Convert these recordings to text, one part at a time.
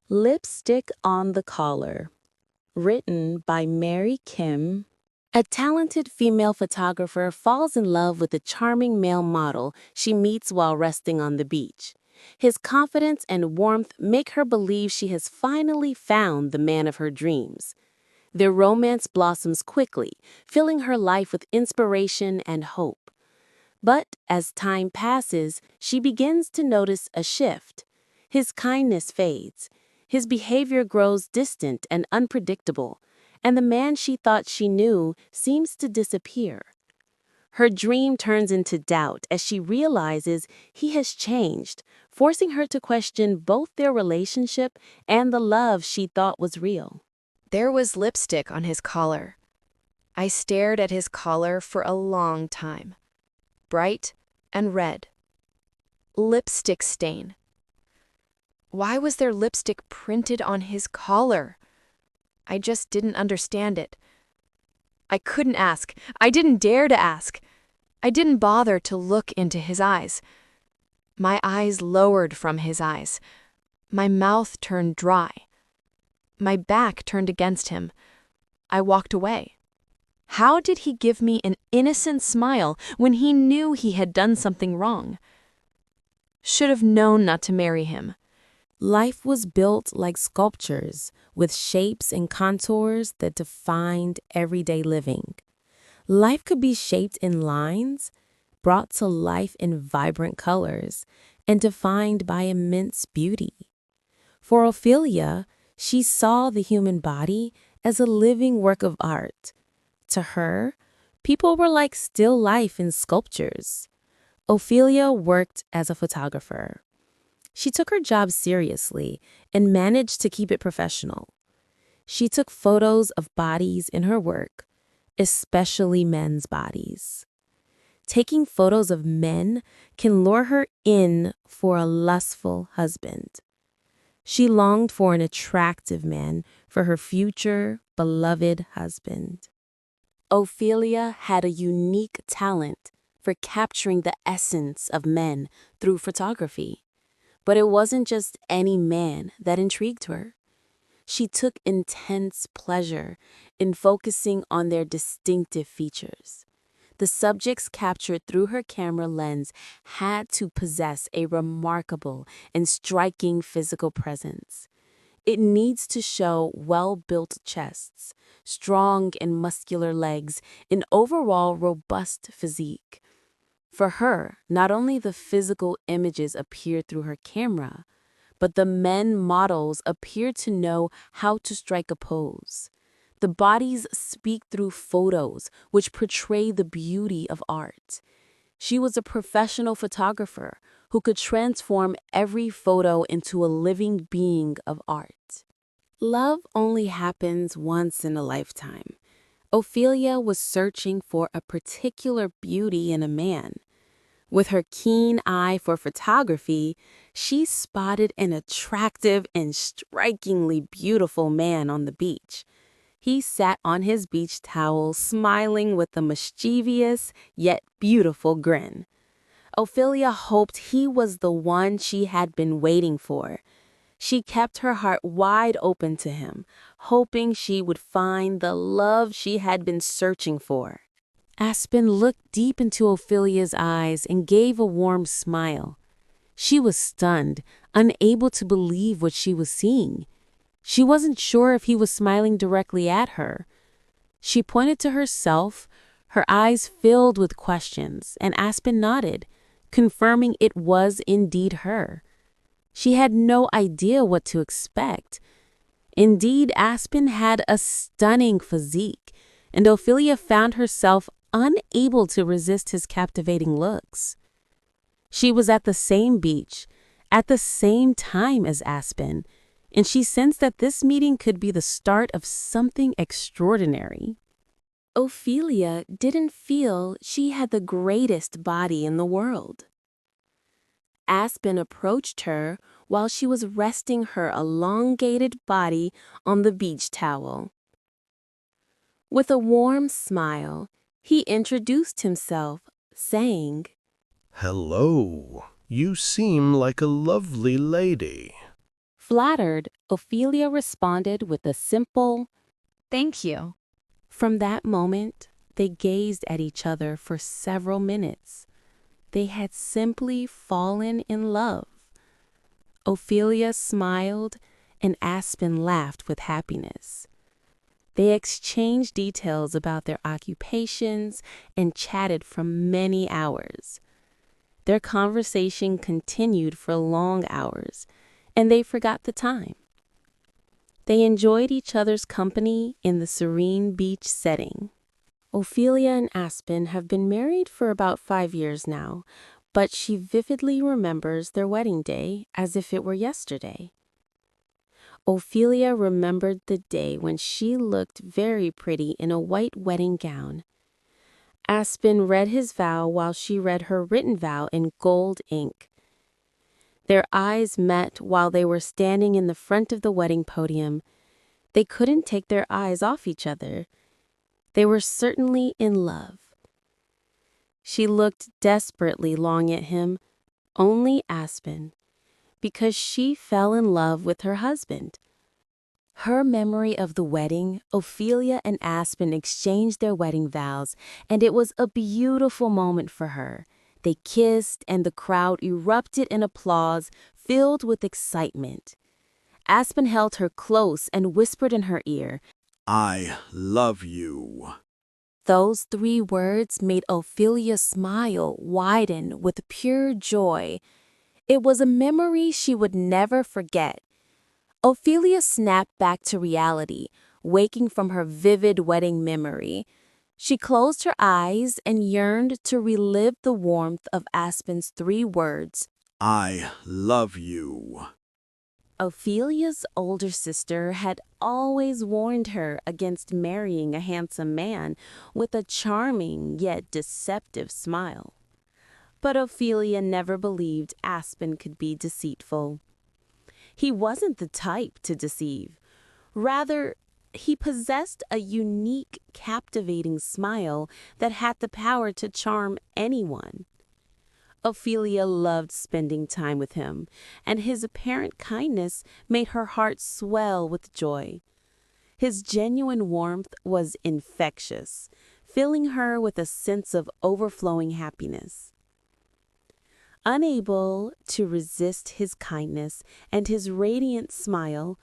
Lipstick on the Collar, written by Mary Kim. A talented female photographer falls in love with a charming male model she meets while resting on the beach. His confidence and warmth make her believe she has finally found the man of her dreams. Their romance blossoms quickly, filling her life with inspiration and hope. But as time passes, she begins to notice a shift. His kindness fades. His behavior grows distant and unpredictable, and the man she thought she knew seems to disappear. Her dream turns into doubt as she realizes he has changed, forcing her to question both their relationship and the love she thought was real. There was lipstick on his collar. I stared at his collar for a long time. Bright and red. Lipstick stain. Why was there lipstick printed on his collar? I just didn't understand it. I couldn't ask. I didn't dare to ask. I didn't bother to look into his eyes. My eyes lowered from his eyes. My mouth turned dry. My back turned against him. I walked away. How did he give me an innocent smile when he knew he had done something wrong? Should have known not to marry him. Life was built like sculptures, with shapes and contours that defined everyday living. Life could be shaped in lines, brought to life in vibrant colors, and defined by immense beauty. For Ophelia, she saw the human body as a living work of art. To her, people were like still life in sculptures. Ophelia worked as a photographer. She took her job seriously and managed to keep it professional. She took photos of bodies in her work, especially men's bodies. Taking photos of men can lure her in for a lustful husband. She longed for an attractive man for her future, beloved husband. Ophelia had a unique talent for capturing the essence of men through photography. But it wasn't just any man that intrigued her. She took intense pleasure in focusing on their distinctive features. The subjects captured through her camera lens had to possess a remarkable and striking physical presence. It needs to show well-built chests, strong and muscular legs, an overall robust physique. For her, not only the physical images appeared through her camera, but the men models appeared to know how to strike a pose. The bodies speak through photos, which portray the beauty of art. She was a professional photographer who could transform every photo into a living being of art. Love only happens once in a lifetime. Ophelia was searching for a particular beauty in a man. With her keen eye for photography, she spotted an attractive and strikingly beautiful man on the beach. He sat on his beach towel, smiling with a mischievous yet beautiful grin. Ophelia hoped he was the one she had been waiting for. She kept her heart wide open to him, hoping she would find the love she had been searching for. Aspen looked deep into Ophelia's eyes and gave a warm smile. She was stunned, unable to believe what she was seeing. She wasn't sure if he was smiling directly at her. She pointed to herself, her eyes filled with questions, and Aspen nodded, confirming it was indeed her. She had no idea what to expect. Indeed, Aspen had a stunning physique, and Ophelia found herself unable to resist his captivating looks. She was at the same beach, at the same time as Aspen, and she sensed that this meeting could be the start of something extraordinary. Ophelia didn't feel she had the greatest body in the world. Aspen approached her while she was resting her elongated body on the beach towel. With a warm smile, he introduced himself, saying, "Hello, you seem like a lovely lady." Flattered, Ophelia responded with a simple, "Thank you." From that moment, they gazed at each other for several minutes. They had simply fallen in love. Ophelia smiled, and Aspen laughed with happiness. They exchanged details about their occupations and chatted for many hours. Their conversation continued for long hours, and they forgot the time. They enjoyed each other's company in the serene beach setting. Ophelia and Aspen have been married for about 5 years now, but she vividly remembers their wedding day as if it were yesterday. Ophelia remembered the day when she looked very pretty in a white wedding gown. Aspen read his vow while she read her written vow in gold ink. Their eyes met while they were standing in the front of the wedding podium. They couldn't take their eyes off each other. They were certainly in love. She looked desperately long at him, only Aspen, because she fell in love with her husband. Her memory of the wedding, Ophelia and Aspen exchanged their wedding vows, and it was a beautiful moment for her. They kissed, and the crowd erupted in applause, filled with excitement. Aspen held her close and whispered in her ear. I love you. Those 3 words made Ophelia's smile widen with pure joy. It was a memory she would never forget. Ophelia snapped back to reality, waking from her vivid wedding memory. She closed her eyes and yearned to relive the warmth of Aspen's 3 words. I love you. Ophelia's older sister had always warned her against marrying a handsome man with a charming yet deceptive smile. But Ophelia never believed Aspen could be deceitful. He wasn't the type to deceive. Rather, he possessed a unique, captivating smile that had the power to charm anyone. Ophelia loved spending time with him, and his apparent kindness made her heart swell with joy. His genuine warmth was infectious, filling her with a sense of overflowing happiness. Unable to resist his kindness and his radiant smile,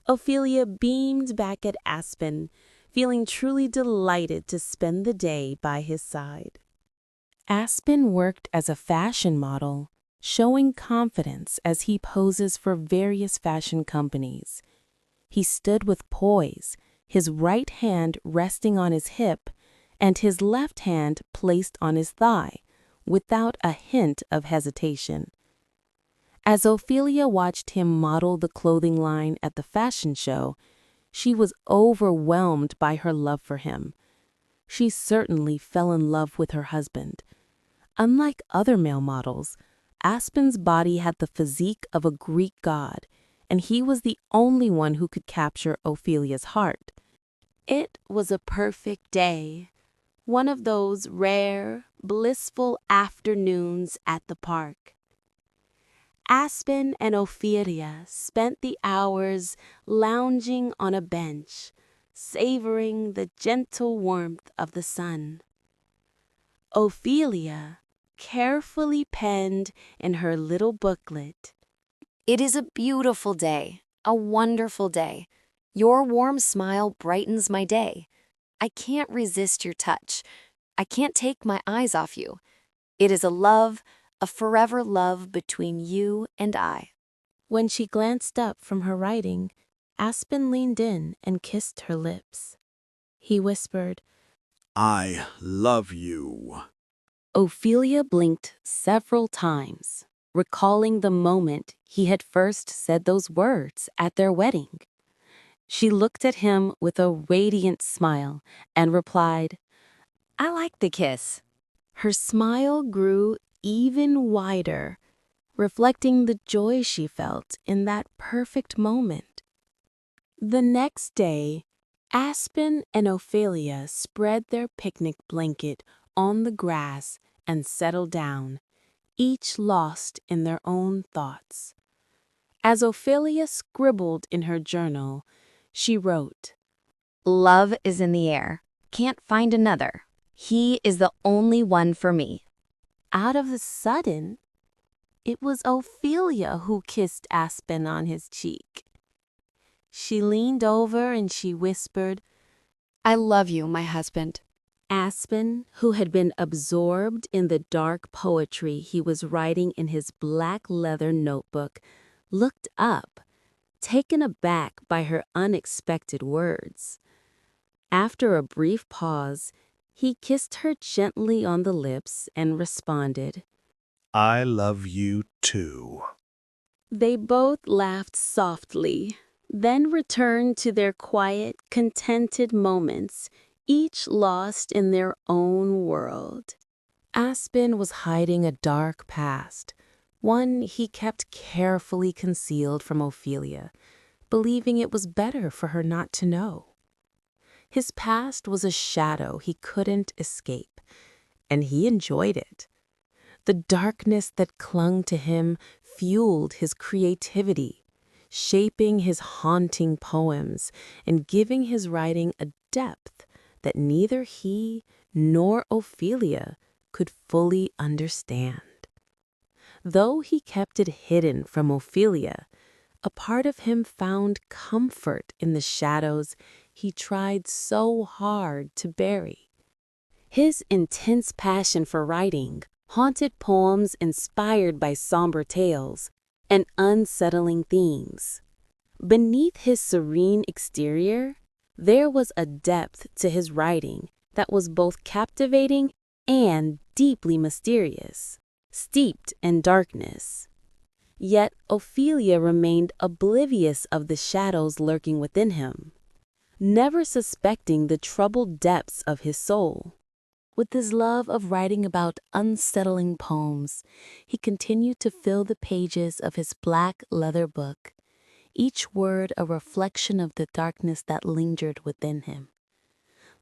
Ophelia beamed back at Aspen, feeling truly delighted to spend the day by his side. Aspen worked as a fashion model, showing confidence as he poses for various fashion companies. He stood with poise, his right hand resting on his hip and his left hand placed on his thigh, without a hint of hesitation. As Ophelia watched him model the clothing line at the fashion show, she was overwhelmed by her love for him. She certainly fell in love with her husband. Unlike other male models, Aspen's body had the physique of a Greek god, and he was the only one who could capture Ophelia's heart. It was a perfect day, one of those rare, blissful afternoons at the park. Aspen and Ophelia spent the hours lounging on a bench, savoring the gentle warmth of the sun. Ophelia carefully penned in her little booklet, It is a beautiful day, a wonderful day. Your warm smile brightens my day. I can't resist your touch. I can't take my eyes off you. It is a love, a forever love between you and I. When she glanced up from her writing, Aspen leaned in and kissed her lips. He whispered. I love you. Ophelia blinked several times, recalling the moment he had first said those words at their wedding. She looked at him with a radiant smile and replied, I like the kiss. Her smile grew even wider, reflecting the joy she felt in that perfect moment. The next day, Aspen and Ophelia spread their picnic blanket on the grass and settled down, each lost in their own thoughts. As Ophelia scribbled in her journal, she wrote, Love is in the air. Can't find another. He is the only one for me. Out of a sudden, it was Ophelia who kissed Aspen on his cheek. She leaned over and she whispered, I love you, my husband. Aspen, who had been absorbed in the dark poetry he was writing in his black leather notebook, looked up, taken aback by her unexpected words. After a brief pause, he kissed her gently on the lips and responded. I love you too. They both laughed softly, then returned to their quiet, contented moments, each lost in their own world. Aspen was hiding a dark past, one he kept carefully concealed from Ophelia, believing it was better for her not to know. His past was a shadow he couldn't escape, and he enjoyed it. The darkness that clung to him fueled his creativity, shaping his haunting poems and giving his writing a depth that neither he nor Ophelia could fully understand. Though he kept it hidden from Ophelia, a part of him found comfort in the shadows he tried so hard to bury. His intense passion for writing haunted poems inspired by somber tales and unsettling themes. Beneath his serene exterior, there was a depth to his writing that was both captivating and deeply mysterious, steeped in darkness. Yet Ophelia remained oblivious of the shadows lurking within him, never suspecting the troubled depths of his soul. With his love of writing about unsettling poems, he continued to fill the pages of his black leather book, each word a reflection of the darkness that lingered within him.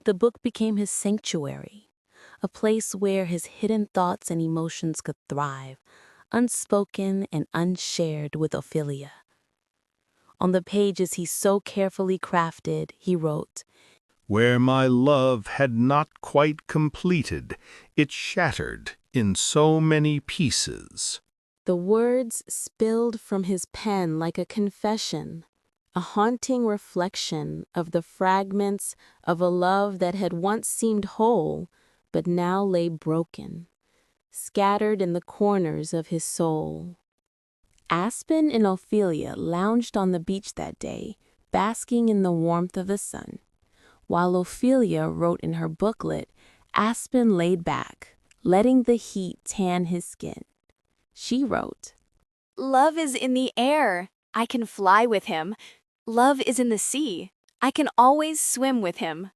The book became his sanctuary, a place where his hidden thoughts and emotions could thrive, unspoken and unshared with Ophelia. On the pages he so carefully crafted, he wrote, Where my love had not quite completed, it shattered in so many pieces. The words spilled from his pen like a confession, a haunting reflection of the fragments of a love that had once seemed whole, but now lay broken, scattered in the corners of his soul. Aspen and Ophelia lounged on the beach that day, basking in the warmth of the sun. While Ophelia wrote in her booklet, Aspen laid back, letting the heat tan his skin. She wrote, Love is in the air. I can fly with him. Love is in the sea. I can always swim with him.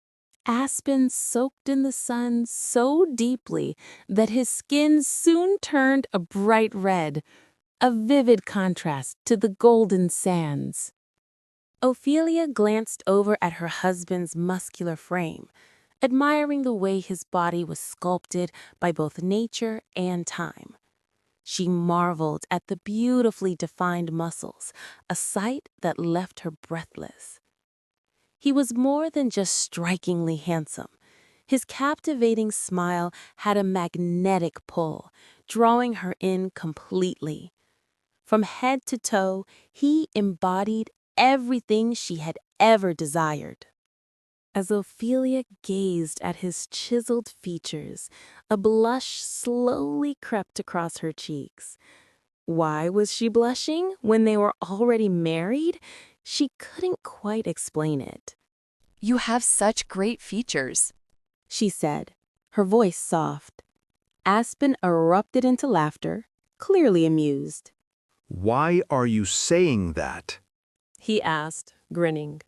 Aspen soaked in the sun so deeply that his skin soon turned a bright red, a vivid contrast to the golden sands. Ophelia glanced over at her husband's muscular frame, admiring the way his body was sculpted by both nature and time. She marveled at the beautifully defined muscles, a sight that left her breathless. He was more than just strikingly handsome. His captivating smile had a magnetic pull, drawing her in completely. From head to toe, he embodied everything she had ever desired. As Ophelia gazed at his chiseled features, a blush slowly crept across her cheeks. Why was she blushing when they were already married? She couldn't quite explain it. You have such great features, She said, her voice soft. Aspen erupted into laughter, clearly amused. Why are you saying that? He asked, grinning.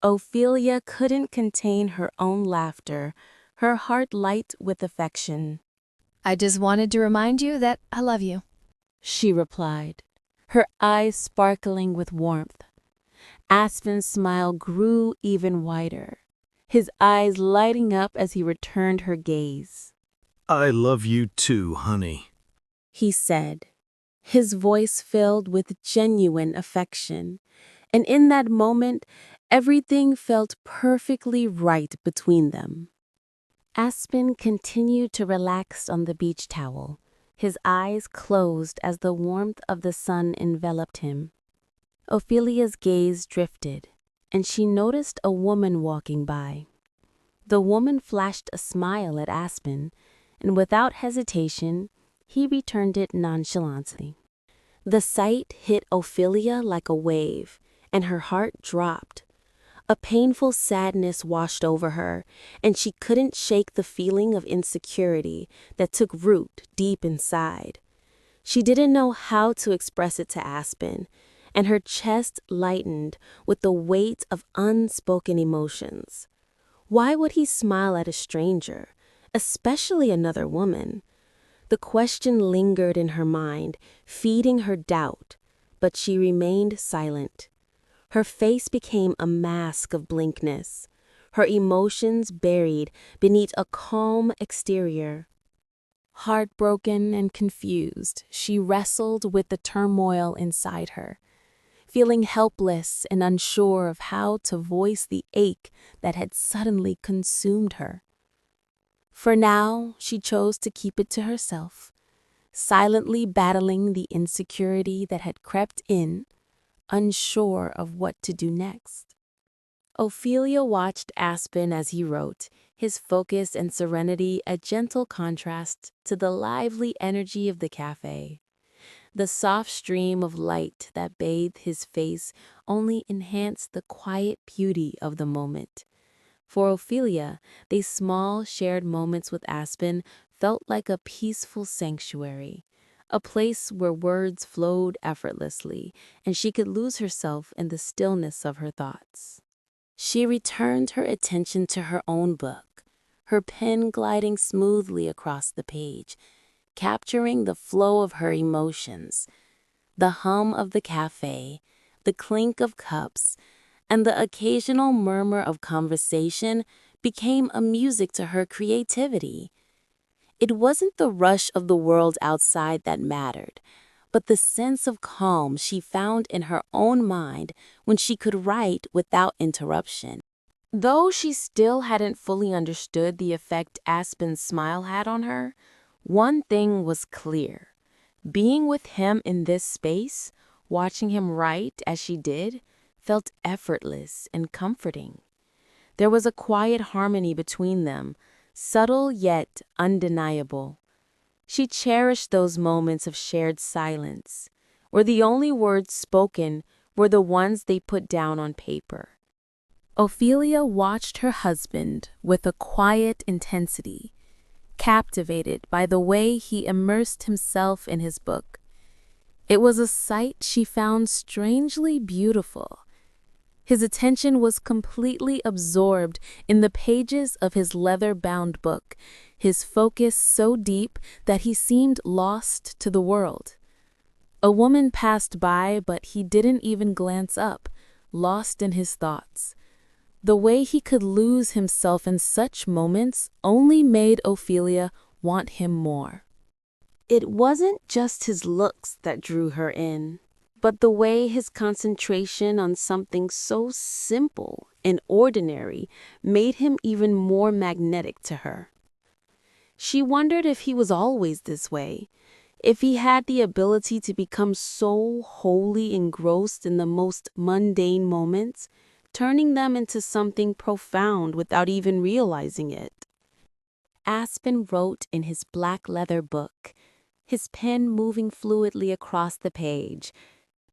Ophelia couldn't contain her own laughter, her heart light with affection. I just wanted to remind you that I love you. She replied, her eyes sparkling with warmth. Aspen's smile grew even wider, his eyes lighting up as he returned her gaze. I love you too, honey. He said, his voice filled with genuine affection. And in that moment, everything felt perfectly right between them. Aspen continued to relax on the beach towel, his eyes closed as the warmth of the sun enveloped him. Ophelia's gaze drifted, and she noticed a woman walking by. The woman flashed a smile at Aspen, and without hesitation, he returned it nonchalantly. The sight hit Ophelia like a wave, and her heart dropped. A painful sadness washed over her, and she couldn't shake the feeling of insecurity that took root deep inside. She didn't know how to express it to Aspen, and her chest lightened with the weight of unspoken emotions. Why would he smile at a stranger, especially another woman? The question lingered in her mind, feeding her doubt, but she remained silent. Her face became a mask of blankness, her emotions buried beneath a calm exterior. Heartbroken and confused, she wrestled with the turmoil inside her, feeling helpless and unsure of how to voice the ache that had suddenly consumed her. For now, she chose to keep it to herself, silently battling the insecurity that had crept in, unsure of what to do next. Ophelia watched Aspen as he wrote, his focus and serenity a gentle contrast to the lively energy of the cafe. The soft stream of light that bathed his face only enhanced the quiet beauty of the moment. For Ophelia, these small shared moments with Aspen felt like a peaceful sanctuary, a place where words flowed effortlessly and she could lose herself in the stillness of her thoughts. She returned her attention to her own book, her pen gliding smoothly across the page, capturing the flow of her emotions. The hum of the cafe, the clink of cups, and the occasional murmur of conversation became a music to her creativity. It wasn't the rush of the world outside that mattered, but the sense of calm she found in her own mind when she could write without interruption. Though she still hadn't fully understood the effect Aspen's smile had on her, one thing was clear. Being with him in this space, watching him write as she did, felt effortless and comforting. There was a quiet harmony between them, subtle yet undeniable. She cherished those moments of shared silence, where the only words spoken were the ones they put down on paper. Ophelia watched her husband with a quiet intensity, captivated by the way he immersed himself in his book. It was a sight she found strangely beautiful. His attention was completely absorbed in the pages of his leather-bound book, his focus so deep that he seemed lost to the world. A woman passed by, but he didn't even glance up, lost in his thoughts. The way he could lose himself in such moments only made Ophelia want him more. It wasn't just his looks that drew her in, but the way his concentration on something so simple and ordinary made him even more magnetic to her. She wondered if he was always this way, if he had the ability to become so wholly engrossed in the most mundane moments, turning them into something profound without even realizing it. Aspen wrote in his black leather book, his pen moving fluidly across the page.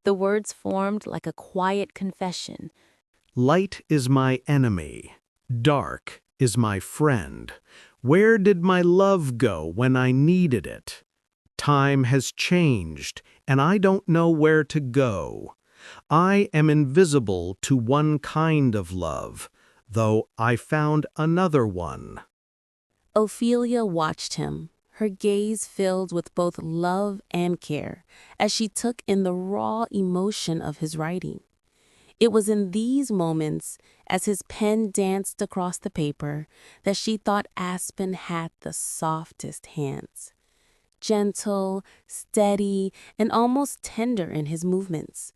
The words formed like a quiet confession. Light is my enemy. Dark is my friend. Where did my love go when I needed it? Time has changed, and I don't know where to go. I am invisible to one kind of love, though I found another one. Ophelia watched him, her gaze filled with both love and care, as she took in the raw emotion of his writing. It was in these moments, as his pen danced across the paper, that she thought Aspen had the softest hands. gentle, steady, and almost tender in his movements.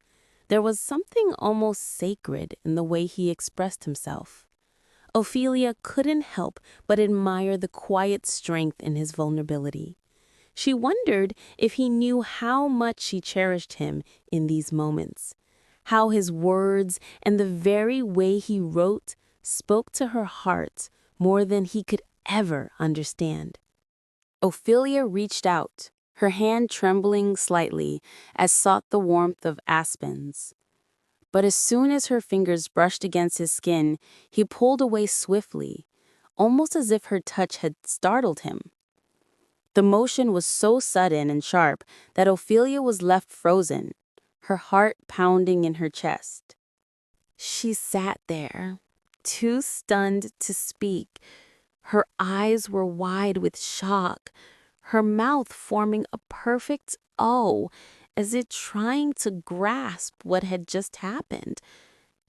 There was something almost sacred in the way he expressed himself. Ophelia couldn't help but admire the quiet strength in his vulnerability. She wondered if he knew how much she cherished him in these moments, how his words and the very way he wrote spoke to her heart more than he could ever understand. Ophelia reached out, her hand trembling slightly as sought the warmth of Aspen's. But as soon as her fingers brushed against his skin, he pulled away swiftly, almost as if her touch had startled him. The motion was so sudden and sharp that Ophelia was left frozen, her heart pounding in her chest. She sat there, too stunned to speak. Her eyes were wide with shock, her mouth forming a perfect O, as if trying to grasp what had just happened.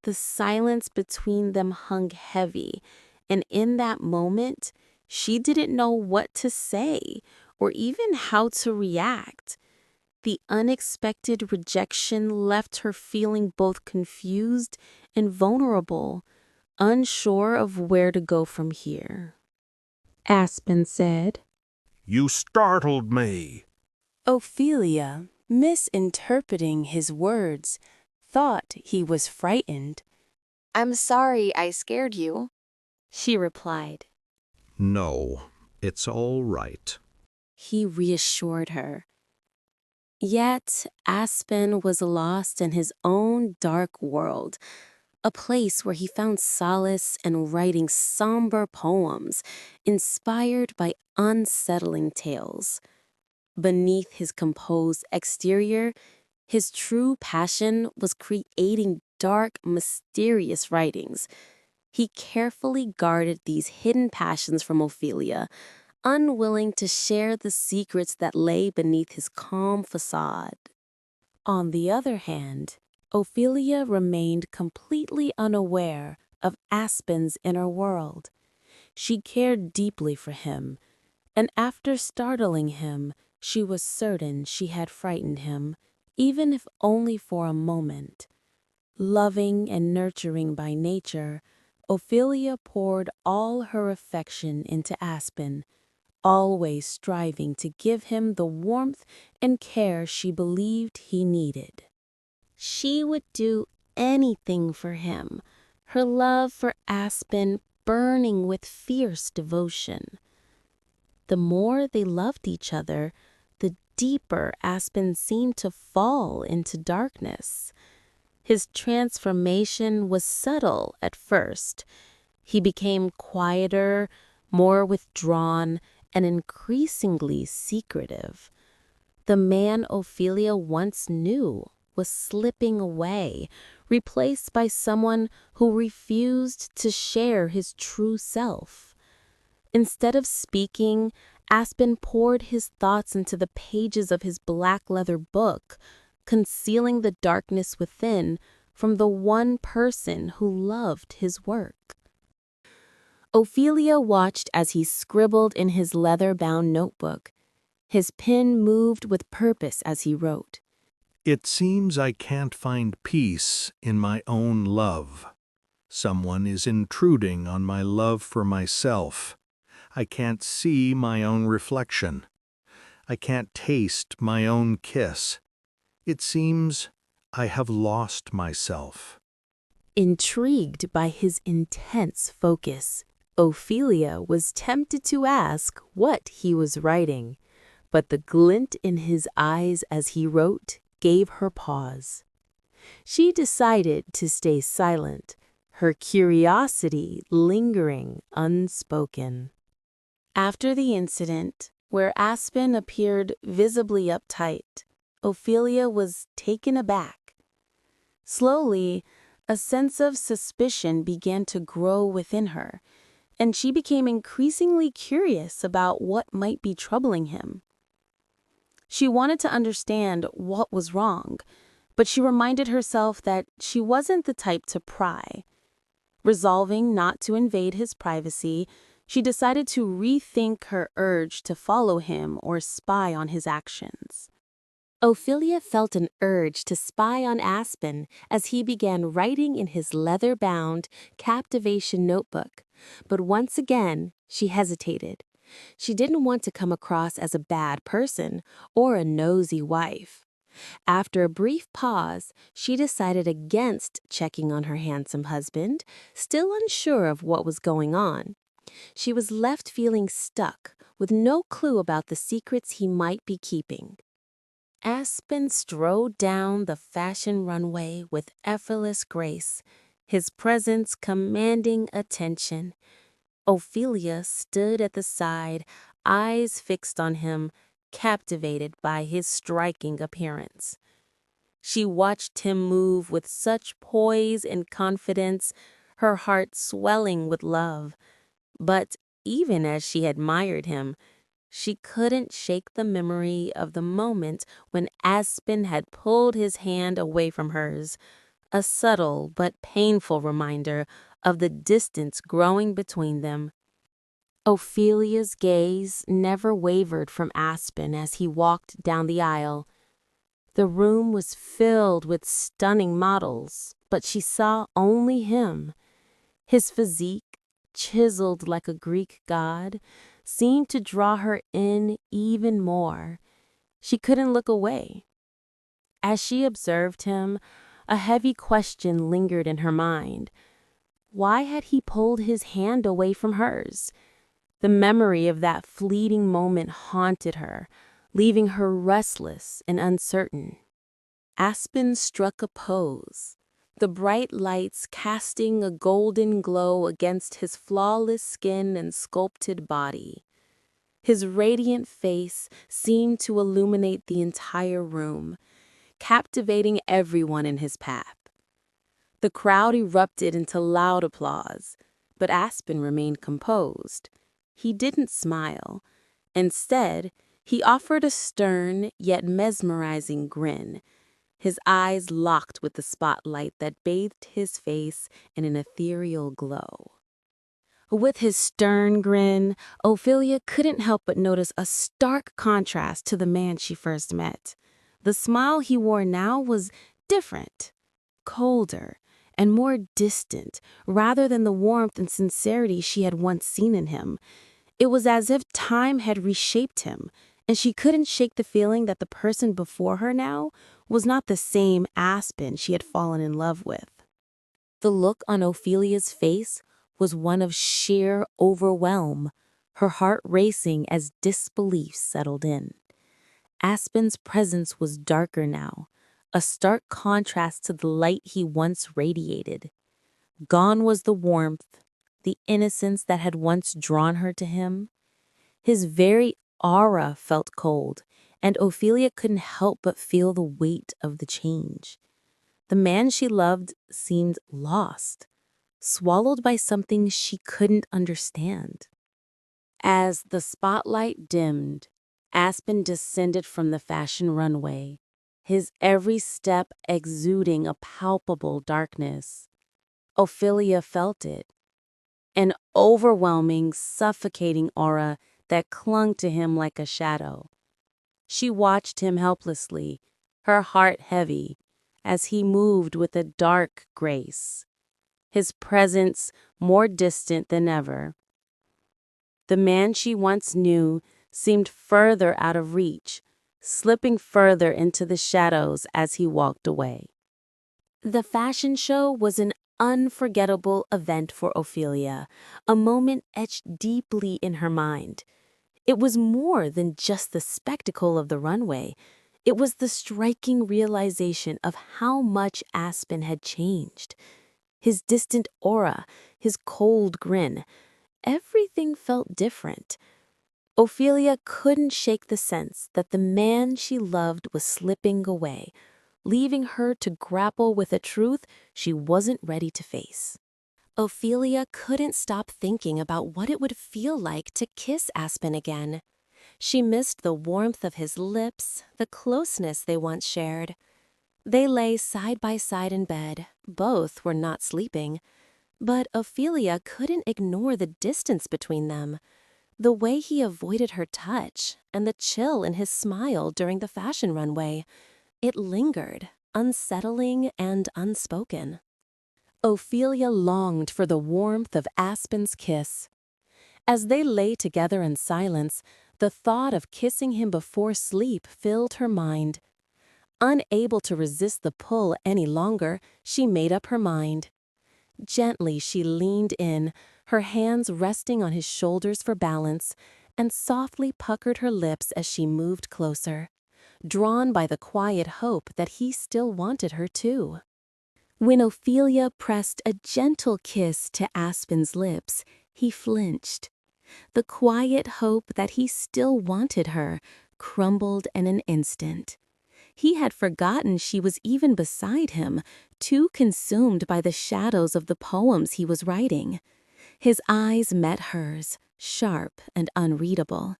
The silence between them hung heavy, and in that moment, she didn't know what to say or even how to react. The unexpected rejection left her feeling both confused and vulnerable, unsure of where to go from here. Aspen said. You startled me. Ophelia, misinterpreting his words, thought he was frightened. I'm sorry I scared you. She replied. No, it's all right. He reassured her. Yet Aspen was lost in his own dark world, a place where he found solace in writing somber poems inspired by unsettling tales. Beneath his composed exterior, his true passion was creating dark, mysterious writings. He carefully guarded these hidden passions from Ophelia, unwilling to share the secrets that lay beneath his calm facade. On the other hand, Ophelia remained completely unaware of Aspen's inner world. She cared deeply for him, and after startling him, she was certain she had frightened him, even if only for a moment. Loving and nurturing by nature, Ophelia poured all her affection into Aspen, always striving to give him the warmth and care she believed he needed. She would do anything for him, her love for Aspen burning with fierce devotion. The more they loved each other, the deeper Aspen seemed to fall into darkness. His transformation was subtle at first. He became quieter, more withdrawn, and increasingly secretive. The man Ophelia once knew was slipping away, replaced by someone who refused to share his true self. Instead of speaking, Aspen poured his thoughts into the pages of his black leather book, concealing the darkness within from the one person who loved his work. Ophelia watched as he scribbled in his leather-bound notebook. His pen moved with purpose as he wrote. It seems I can't find peace in my own love. Someone is intruding on my love for myself. I can't see my own reflection. I can't taste my own kiss. It seems I have lost myself. Intrigued by his intense focus, Ophelia was tempted to ask what he was writing, but the glint in his eyes as he wrote gave her pause. She decided to stay silent, her curiosity lingering unspoken. After the incident, where Aspen appeared visibly uptight, Ophelia was taken aback. Slowly, a sense of suspicion began to grow within her, and she became increasingly curious about what might be troubling him. She wanted to understand what was wrong, but she reminded herself that she wasn't the type to pry. Resolving not to invade his privacy, She decided to rethink her urge to follow him or spy on his actions. Ophelia felt an urge to spy on Aspen as he began writing in his leather-bound captivation notebook. But once again, she hesitated. She didn't want to come across as a bad person or a nosy wife. After a brief pause, she decided against checking on her handsome husband, still unsure of what was going on. She was left feeling stuck, with no clue about the secrets he might be keeping. Aspen strode down the fashion runway with effortless grace, his presence commanding attention. Ophelia stood at the side, eyes fixed on him, captivated by his striking appearance. She watched him move with such poise and confidence, her heart swelling with love. But even as she admired him, she couldn't shake the memory of the moment when Aspen had pulled his hand away from hers, a subtle but painful reminder of the distance growing between them. Ophelia's gaze never wavered from Aspen as he walked down the aisle. The room was filled with stunning models, but she saw only him. His physique, chiseled like a Greek god, seemed to draw her in even more. She couldn't look away. As she observed him, a heavy question lingered in her mind. Why had he pulled his hand away from hers? The memory of that fleeting moment haunted her, leaving her restless and uncertain. Aspen struck a pose, the bright lights casting a golden glow against his flawless skin and sculpted body. His radiant face seemed to illuminate the entire room, captivating everyone in his path. The crowd erupted into loud applause, but Aspen remained composed. He didn't smile. Instead, he offered a stern yet mesmerizing grin, his eyes locked with the spotlight that bathed his face in an ethereal glow. With his stern grin, Ophelia couldn't help but notice a stark contrast to the man she first met. The smile he wore now was different, colder, and more distant, rather than the warmth and sincerity she had once seen in him. It was as if time had reshaped him, and she couldn't shake the feeling that the person before her now was not the same Aspen she had fallen in love with. The look on Ophelia's face was one of sheer overwhelm, her heart racing as disbelief settled in. Aspen's presence was darker now, a stark contrast to the light he once radiated. Gone was the warmth, the innocence that had once drawn her to him. His very aura felt cold, and Ophelia couldn't help but feel the weight of the change. The man she loved seemed lost, swallowed by something she couldn't understand. As the spotlight dimmed, Aspen descended from the fashion runway, his every step exuding a palpable darkness. Ophelia felt it, an overwhelming, suffocating aura that clung to him like a shadow. She watched him helplessly, her heart heavy, as he moved with a dark grace, his presence more distant than ever. The man she once knew seemed further out of reach, slipping further into the shadows as he walked away. The fashion show was an unforgettable event for Ophelia, a moment etched deeply in her mind. It was more than just the spectacle of the runway. It was the striking realization of how much Aspen had changed. His distant aura, his cold grin, everything felt different. Ophelia couldn't shake the sense that the man she loved was slipping away, leaving her to grapple with a truth she wasn't ready to face. Ophelia couldn't stop thinking about what it would feel like to kiss Aspen again. She missed the warmth of his lips, the closeness they once shared. They lay side by side in bed. Both were not sleeping. But Ophelia couldn't ignore the distance between them. The way he avoided her touch and the chill in his smile during the fashion runway, it lingered, unsettling and unspoken. Ophelia longed for the warmth of Aspen's kiss. As they lay together in silence, the thought of kissing him before sleep filled her mind. Unable to resist the pull any longer, she made up her mind. Gently she leaned in, her hands resting on his shoulders for balance, and softly puckered her lips as she moved closer, drawn by the quiet hope that he still wanted her too. When Ophelia pressed a gentle kiss to Aspen's lips, he flinched. The quiet hope that he still wanted her crumbled in an instant. He had forgotten she was even beside him, too consumed by the shadows of the poems he was writing. His eyes met hers, sharp and unreadable.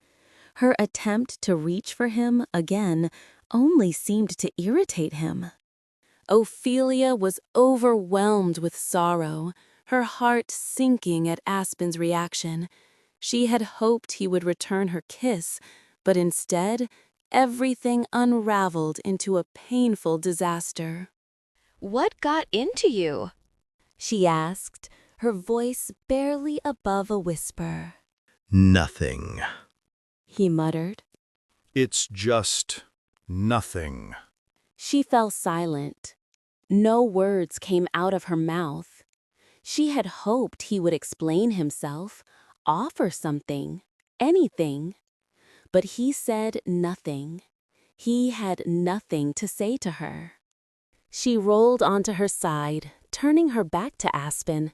Her attempt to reach for him again only seemed to irritate him. Ophelia was overwhelmed with sorrow, her heart sinking at Aspen's reaction. She had hoped he would return her kiss, but instead, everything unraveled into a painful disaster. What got into you? She asked, her voice barely above a whisper. Nothing. He muttered. It's just nothing. She fell silent. No words came out of her mouth. She had hoped he would explain himself, offer something, anything. But he said nothing. He had nothing to say to her. She rolled onto her side, turning her back to Aspen.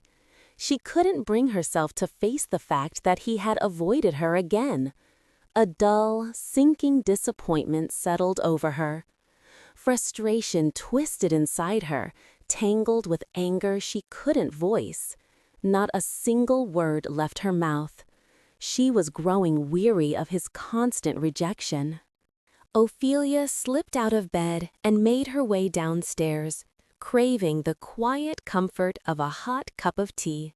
She couldn't bring herself to face the fact that he had avoided her again. A dull, sinking disappointment settled over her. Frustration twisted inside her, tangled with anger she couldn't voice. Not a single word left her mouth. She was growing weary of his constant rejection. Ophelia slipped out of bed and made her way downstairs, craving the quiet comfort of a hot cup of tea.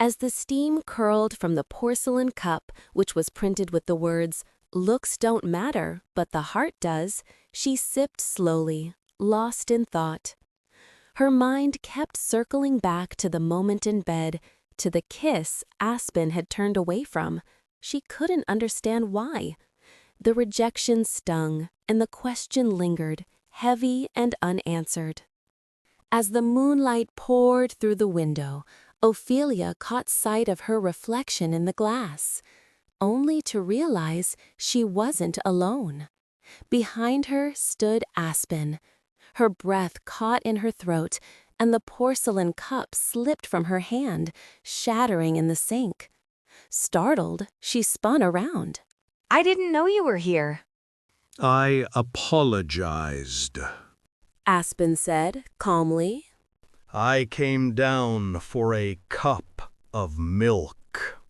As the steam curled from the porcelain cup, which was printed with the words, "Looks don't matter, but the heart does," she sipped slowly, lost in thought. Her mind kept circling back to the moment in bed, to the kiss Aspen had turned away from. She couldn't understand why. The rejection stung, and the question lingered, heavy and unanswered. As the moonlight poured through the window, Ophelia caught sight of her reflection in the glass, only to realize she wasn't alone. Behind her stood Aspen. Her breath caught in her throat, and the porcelain cup slipped from her hand, shattering in the sink. Startled, she spun around. I didn't know you were here. I apologized. Aspen said, calmly. I came down for a cup of milk.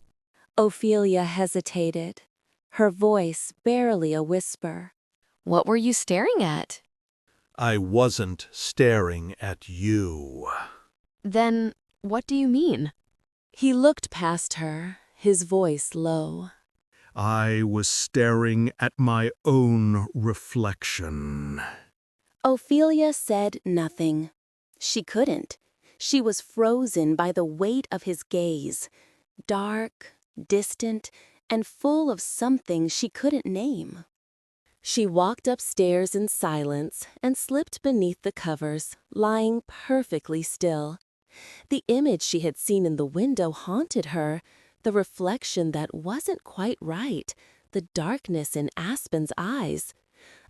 Ophelia hesitated, her voice barely a whisper. What were you staring at? I wasn't staring at you. Then, what do you mean? He looked past her, his voice low. I was staring at my own reflection. Ophelia said nothing. She couldn't. She was frozen by the weight of his gaze, dark, distant, and full of something she couldn't name. She walked upstairs in silence and slipped beneath the covers, lying perfectly still. The image she had seen in the window haunted her, the reflection that wasn't quite right, the darkness in Aspen's eyes.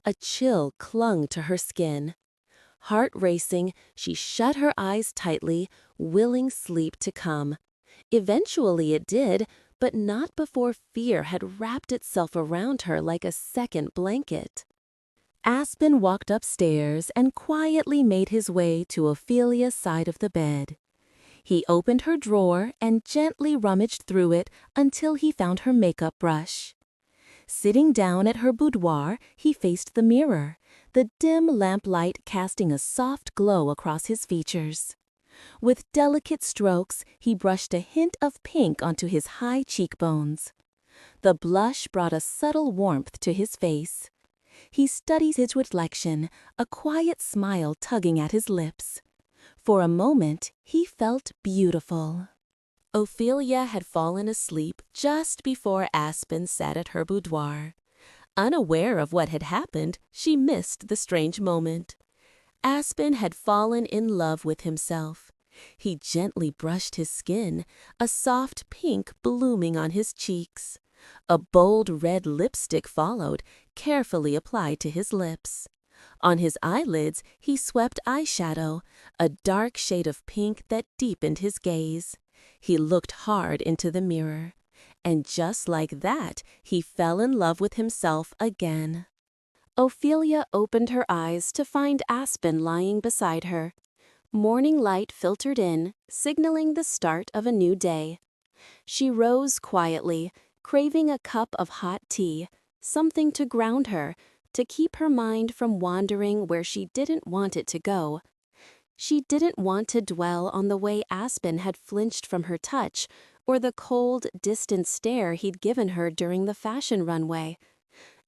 A chill clung to her skin. Heart racing, she shut her eyes tightly, willing sleep to come. Eventually it did, but not before fear had wrapped itself around her like a second blanket. Aspen walked upstairs and quietly made his way to Ophelia's side of the bed. He opened her drawer and gently rummaged through it until he found her makeup brush. Sitting down at her boudoir, he faced the mirror, the dim lamplight casting a soft glow across his features. With delicate strokes, he brushed a hint of pink onto his high cheekbones. The blush brought a subtle warmth to his face. He studied his reflection, a quiet smile tugging at his lips. For a moment, he felt beautiful. Ophelia had fallen asleep just before Aspen sat at her boudoir. Unaware of what had happened, she missed the strange moment. Aspen had fallen in love with himself. He gently brushed his skin, a soft pink blooming on his cheeks. A bold red lipstick followed, carefully applied to his lips. On his eyelids, he swept eyeshadow, a dark shade of pink that deepened his gaze. He looked hard into the mirror. And just like that, he fell in love with himself again. Ophelia opened her eyes to find Aspen lying beside her. Morning light filtered in, signaling the start of a new day. She rose quietly, craving a cup of hot tea, something to ground her, to keep her mind from wandering where she didn't want it to go. She didn't want to dwell on the way Aspen had flinched from her touch, or the cold, distant stare he'd given her during the fashion runway.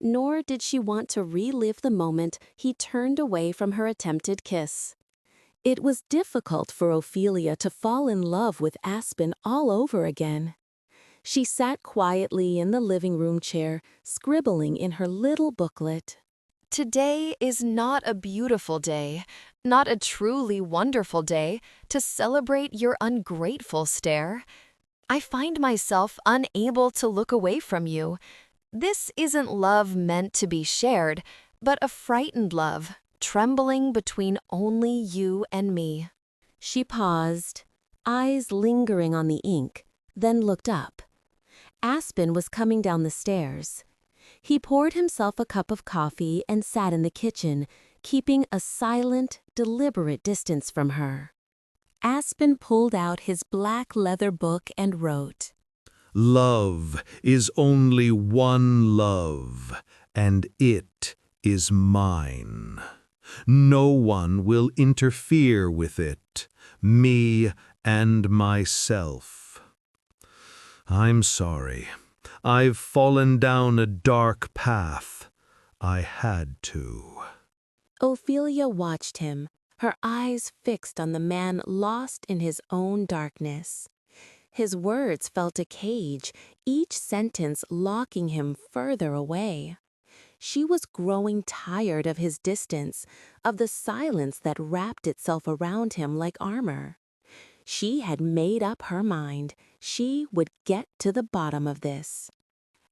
Nor did she want to relive the moment he turned away from her attempted kiss. It was difficult for Ophelia to fall in love with Aspen all over again. She sat quietly in the living room chair, scribbling in her little booklet. Today is not a beautiful day, not a truly wonderful day to celebrate your ungrateful stare. I find myself unable to look away from you. This isn't love meant to be shared, but a frightened love, trembling between only you and me. She paused, eyes lingering on the ink, then looked up. Aspen was coming down the stairs. He poured himself a cup of coffee and sat in the kitchen, keeping a silent, deliberate distance from her. Aspen pulled out his black leather book and wrote, Love is only one love, and it is mine. No one will interfere with it, me and myself. I'm sorry. I've fallen down a dark path. I had to. Ophelia watched him, her eyes fixed on the man lost in his own darkness. His words felt a cage, each sentence locking him further away. She was growing tired of his distance, of the silence that wrapped itself around him like armor. She had made up her mind. She would get to the bottom of this.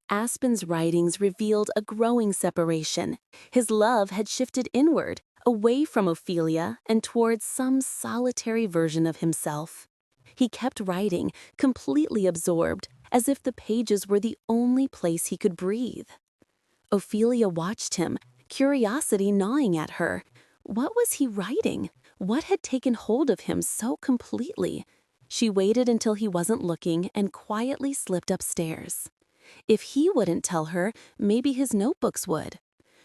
Aspen's writings revealed a growing separation. His love had shifted inward, away from Ophelia and towards some solitary version of himself. He kept writing, completely absorbed, as if the pages were the only place he could breathe. Ophelia watched him, curiosity gnawing at her. What was he writing? What had taken hold of him so completely? She waited until he wasn't looking and quietly slipped upstairs. If he wouldn't tell her, maybe his notebooks would.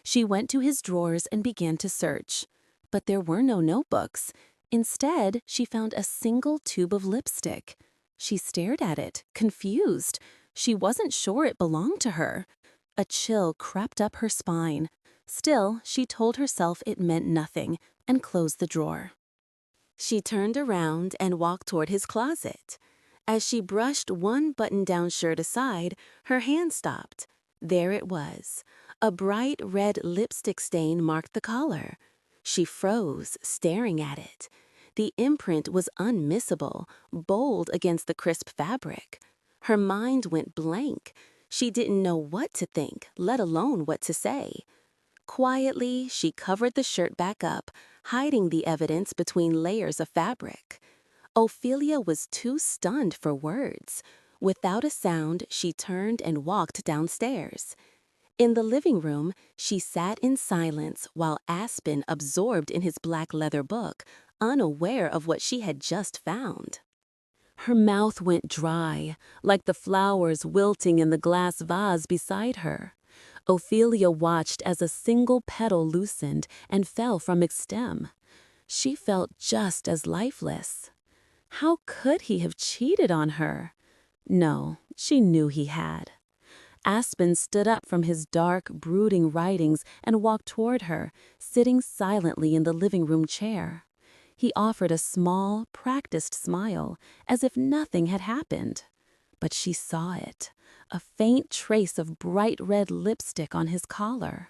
She went to his drawers and began to search. But there were no notebooks. Instead, she found a single tube of lipstick. She stared at it, confused. She wasn't sure it belonged to her. A chill crept up her spine. Still, she told herself it meant nothing and closed the drawer. She turned around and walked toward his closet. As she brushed one button-down shirt aside, her hand stopped. There it was. A bright red lipstick stain marked the collar. She froze, staring at it. The imprint was unmissable, bold against the crisp fabric. Her mind went blank. She didn't know what to think, let alone what to say. Quietly, she covered the shirt back up, hiding the evidence between layers of fabric. Ophelia was too stunned for words. Without a sound, she turned and walked downstairs. In the living room, she sat in silence while Aspen absorbed in his black leather book, unaware of what she had just found. Her mouth went dry, like the flowers wilting in the glass vase beside her. Ophelia watched as a single petal loosened and fell from its stem. She felt just as lifeless. How could he have cheated on her? No, she knew he had. Aspen stood up from his dark, brooding writings and walked toward her, sitting silently in the living room chair. He offered a small, practiced smile, as if nothing had happened. But she saw it, a faint trace of bright red lipstick on his collar.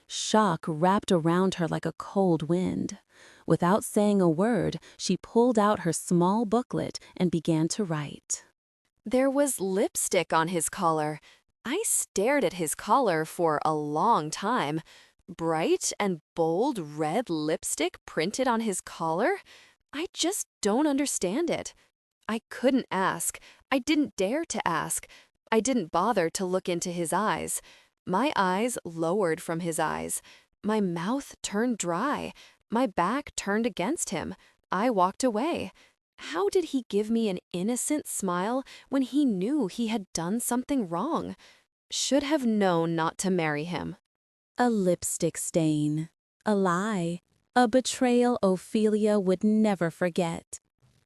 Shock wrapped around her like a cold wind. Without saying a word, she pulled out her small booklet and began to write. There was lipstick on his collar. I stared at his collar for a long time. Bright and bold red lipstick printed on his collar? I just don't understand it. I couldn't ask. I didn't dare to ask. I didn't bother to look into his eyes. My eyes lowered from his eyes. My mouth turned dry. My back turned against him. I walked away. How did he give me an innocent smile when he knew he had done something wrong? Should have known not to marry him. A lipstick stain, a lie, a betrayal Ophelia would never forget.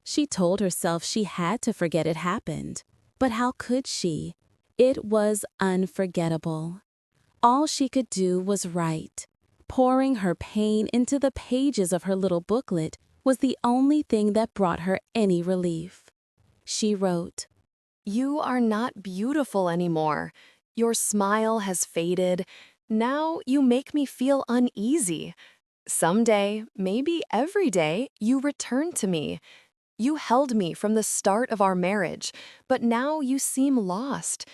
She told herself she had to forget it happened, but how could she? It was unforgettable. All she could do was write. Pouring her pain into the pages of her little booklet was the only thing that brought her any relief. She wrote, You are not beautiful anymore. Your smile has faded. Now you make me feel uneasy. Someday, maybe every day, you return to me. You held me from the start of our marriage, but now you seem lost.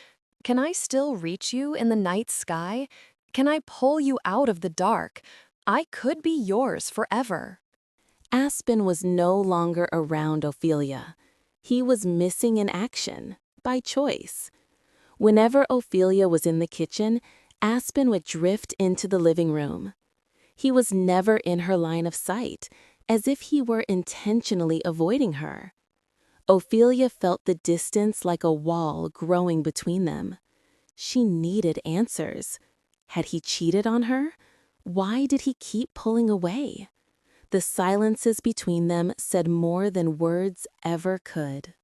Can I still reach you in the night sky? Can I pull you out of the dark? I could be yours forever. Aspen was no longer around Ophelia. He was missing in action, by choice. Whenever Ophelia was in the kitchen, Aspen would drift into the living room. He was never in her line of sight, as if he were intentionally avoiding her. Ophelia felt the distance like a wall growing between them. She needed answers. Had he cheated on her? Why did he keep pulling away? The silences between them said more than words ever could.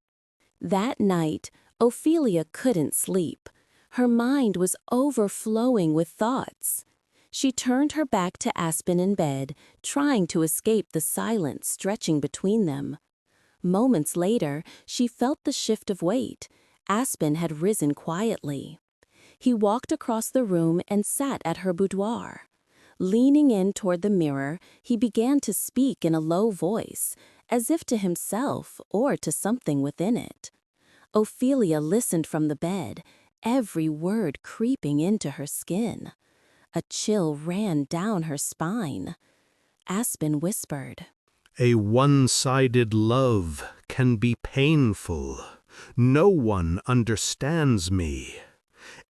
That night, Ophelia couldn't sleep. Her mind was overflowing with thoughts. She turned her back to Aspen in bed, trying to escape the silence stretching between them. Moments later, she felt the shift of weight. Aspen had risen quietly. He walked across the room and sat at her boudoir. Leaning in toward the mirror, he began to speak in a low voice, as if to himself or to something within it. Ophelia listened from the bed, every word creeping into her skin. A chill ran down her spine. Aspen whispered, A one-sided love can be painful. No one understands me.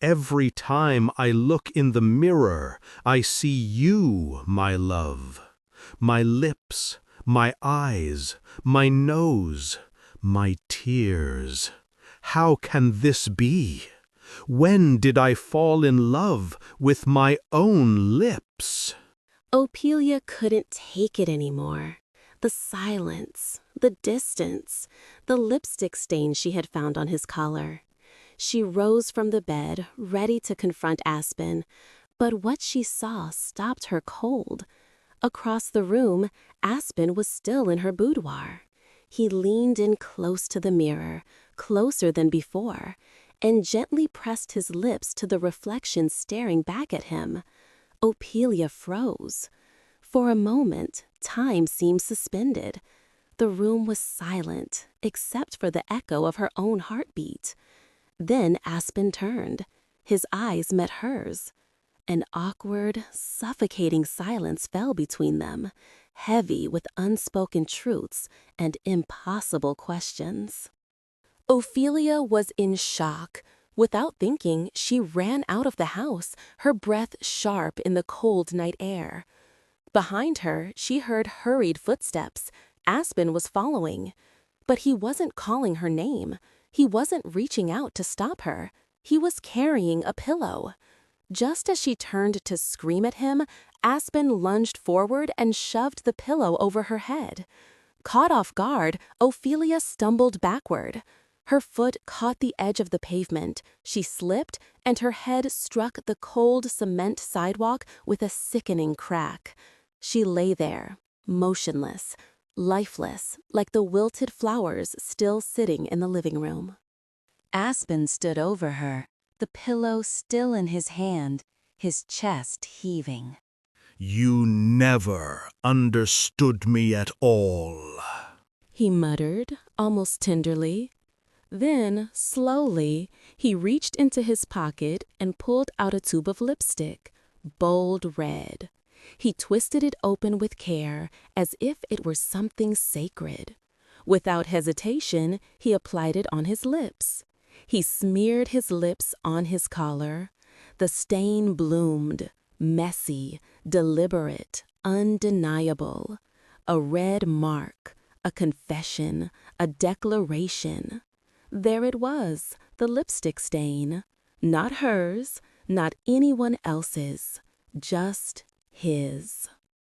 Every time I look in the mirror, I see you, my love. My lips, my eyes, my nose, my tears. How can this be? When did I fall in love with my own lips? Ophelia couldn't take it anymore. The silence, the distance, the lipstick stain she had found on his collar. She rose from the bed, ready to confront Aspen, but what she saw stopped her cold. Across the room, Aspen was still in her boudoir. He leaned in close to the mirror, closer than before, and gently pressed his lips to the reflection staring back at him. Ophelia froze. For a moment, time seemed suspended. The room was silent, except for the echo of her own heartbeat. Then Aspen turned. His eyes met hers. An awkward, suffocating silence fell between them, heavy with unspoken truths and impossible questions. Ophelia was in shock. Without thinking, she ran out of the house, her breath sharp in the cold night air. Behind her, she heard hurried footsteps. Aspen was following. But he wasn't calling her name. He wasn't reaching out to stop her. He was carrying a pillow. Just as she turned to scream at him, Aspen lunged forward and shoved the pillow over her head. Caught off guard, Ophelia stumbled backward. Her foot caught the edge of the pavement, she slipped, and her head struck the cold cement sidewalk with a sickening crack. She lay there, motionless, lifeless, like the wilted flowers still sitting in the living room. Aspen stood over her, the pillow still in his hand, his chest heaving. You never understood me at all. He muttered, almost tenderly. Then, slowly, he reached into his pocket and pulled out a tube of lipstick, bold red. He twisted it open with care, as if it were something sacred. Without hesitation, he applied it on his lips. He smeared his lips on his collar. The stain bloomed, messy, deliberate, undeniable. A red mark, a confession, a declaration. There it was, the lipstick stain. Not hers, not anyone else's, just his.